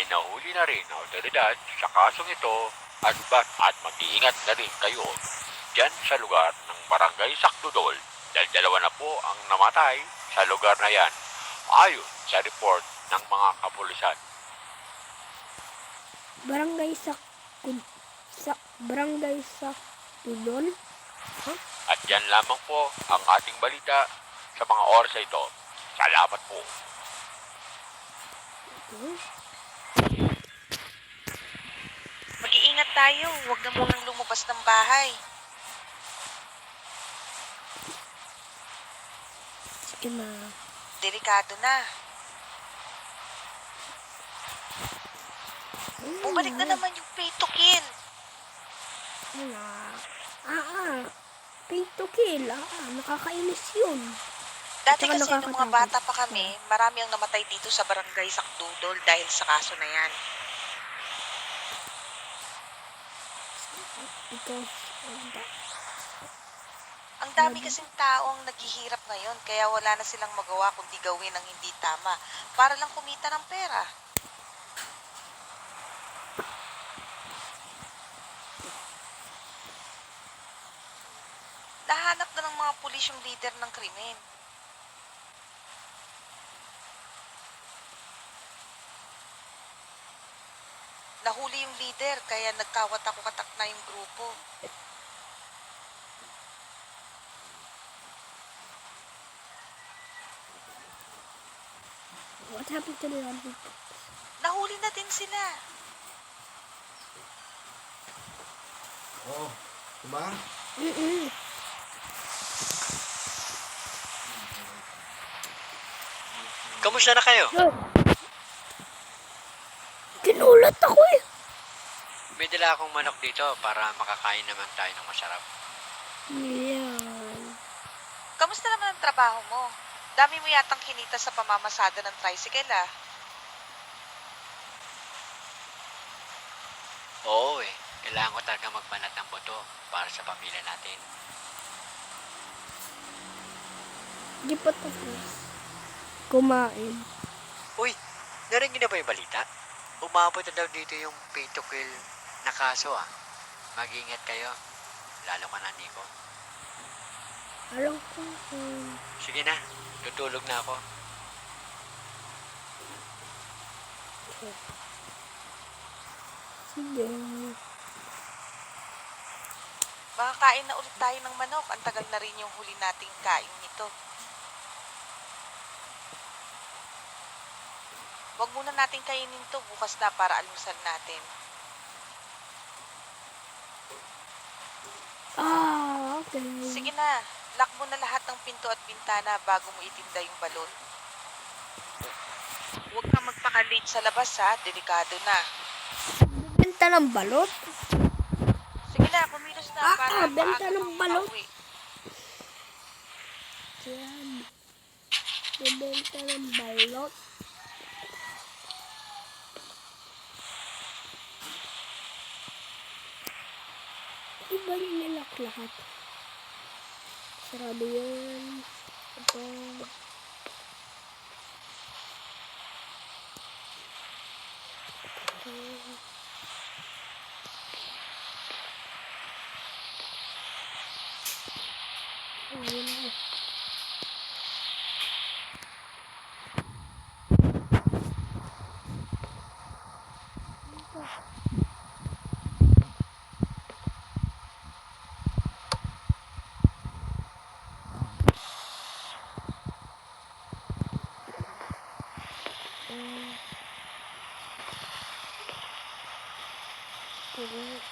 nahuli na rin ang otoridad sa kasong ito at mag-iingat na rin kayo dyan sa lugar ng Barangay Sakdudol dahil 2 na po ang namatay sa lugar na yan ayon sa report ng mga kapulisan. Barangay Sakdudol? Huh? At yan lamang po ang ating balita sa mga oras na ito. Salamat po. Mag-iingat tayo. Huwag na munang lumabas ng bahay. Sige na. Delikado na. Bumalik na naman yung pay to kill. Pay to kill. Nakakainis yun. Dati Tsaka kasi nung mga nakakatakot. bata pa kami, marami ang namatay dito sa Barangay Sakdudol dahil sa kaso na yan. Ang dami kasing taong naghihirap ngayon kaya wala na silang magawa kundi gawin ang hindi tama para lang kumita ng pera. Nahanap na ng mga pulis yung leader ng krimen. Nahuli yung leader kaya nagkawatak-watak na yung grupo. What happened to the other? Nahuli na din sila. Oh, diba? Kamusta na kayo? Kinulat ako eh. May dala akong manok dito para makakain naman tayo ng masarap. Yan. Kamusta naman ang trabaho mo? Dami mo yatang kinita sa pamamasada ng tricycle ah. Oo eh, kailangan ko talaga magbanat ng boto para sa pamilya natin. Di pa tapos. Kumain. Uy, narinig na ba yung balita? Umabot na daw dito yung pay to kill na kaso ah. Mag-ingat kayo, lalo ka na Nico. Alam ko. Sige na, tutulog na ako. Sige. Makakain na ulit tayo ng manok. Ang tagal na rin yung huli nating kain nito. Huwag muna natin kainin to bukas na para almusal natin. Okay. Sige na, lock mo na lahat ng pinto at bintana bago mo itinda yung balon. Huwag kang magpaka-late sa labas ha, delikado na. Benta ng balot? Sige na, kumilos na para benta maaga ng kang balot. makauwi. Yan. Benta ng balot. Iba nilak lahat. Sarado yan. Ito. Ayun.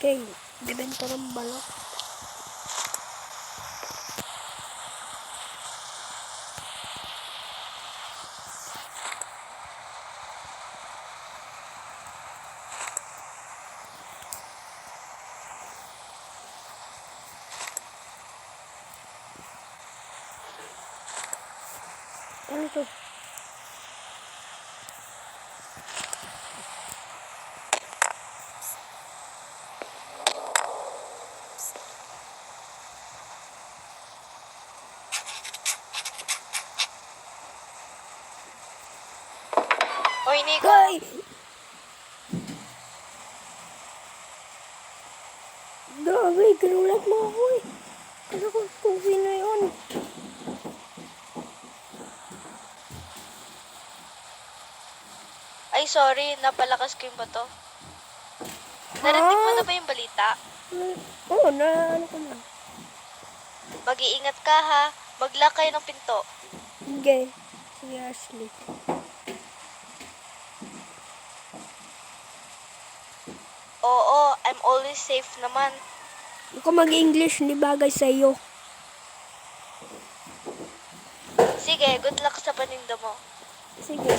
Okay, bibenta ng balot. Ano to? Hoy, Nico! Guy! Gabi, ginulat mo ako eh. Ano ko tuwi na yun? Ay, sorry, napalakas ko yung bato. Narinig mo na ba yung balita? Oo, na ano ko na. Mag-iingat ka ha. Mag-lock kayo ng pinto. Sige. Sige, Ashley. Oo, I'm always safe naman. Ako mag-English, hindi bagay sa iyo. Sige, good luck sa paninda mo. Sige.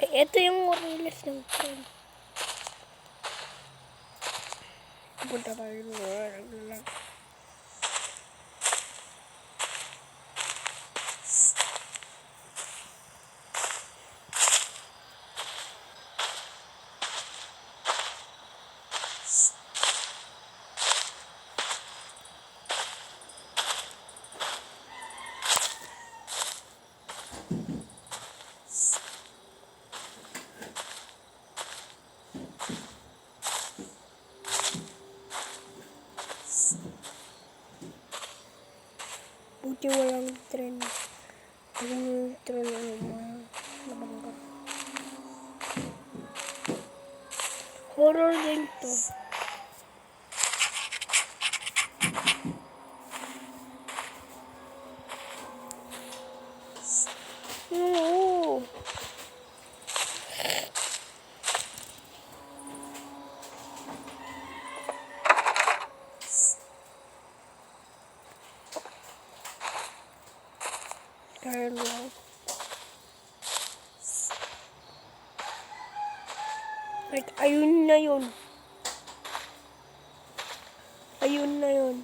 Okay, ito yung Morales ng friend. Punta tayo lang. Buti walang tren. Kung yung tren ano mabangga. Horror game to. Oo. Turn lang. Like, ayun na yun. Ayun na yun.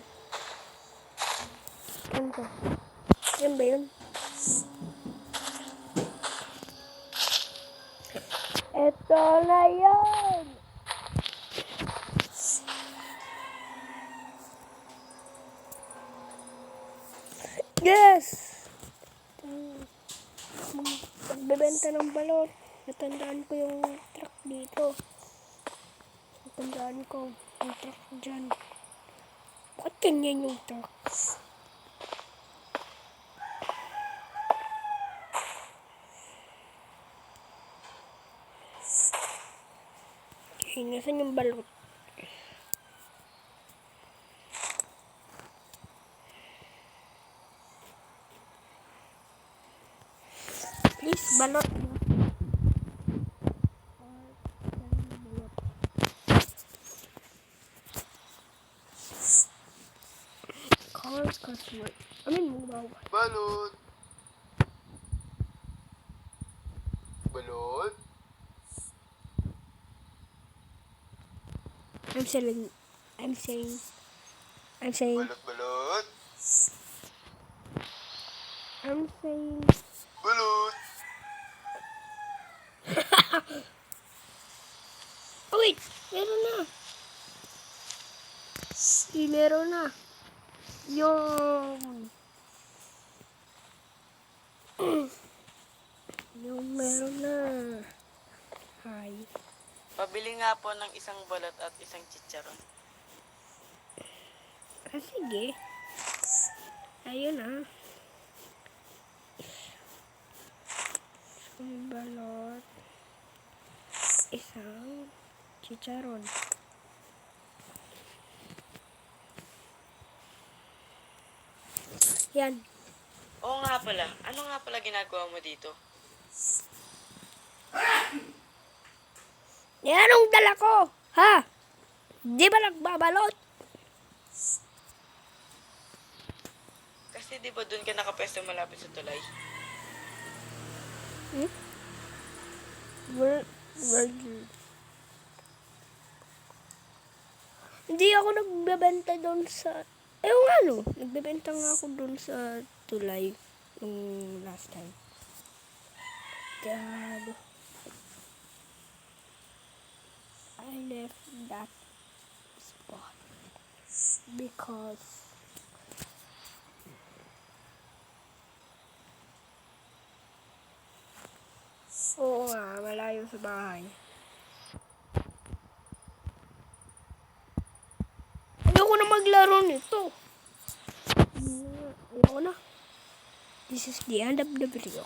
Ano to? Yan ba yun? Eto na yun! Yes! Pagbebenta ng balot. Natandaan ko yung truck dito. Natandaan ko yung truck dyan. Bakit ganyan yung truck? Okay, nasan yung balot? Please, balot. Call customer. I mean, mobile. Balot! Balot? I'm saying, Balot, balot? I'm saying, Balot! oh wait, meron na. Meron na. Yung, yung meron na. Hi. Pabili nga po ng isang balot at isang chicharon. Ah, sige. Ayun ah. Isang balot. Isang chicharon. Yan. Oo nga pala. Ano nga pala ginagawa mo dito? Yan ang dala ko. Ha? Di ba nagbabalot? Kasi di ba doon ka nakapwesto malapit sa tulay? Hindi ako nagbebenta doon sa... Ewan ano, nagbebenta nga ako doon sa tulay nung last time. God. I left that spot because oo nga, malayo sa bahay. Ayoko na maglaro nito. Ayoko na. This is the end of the video.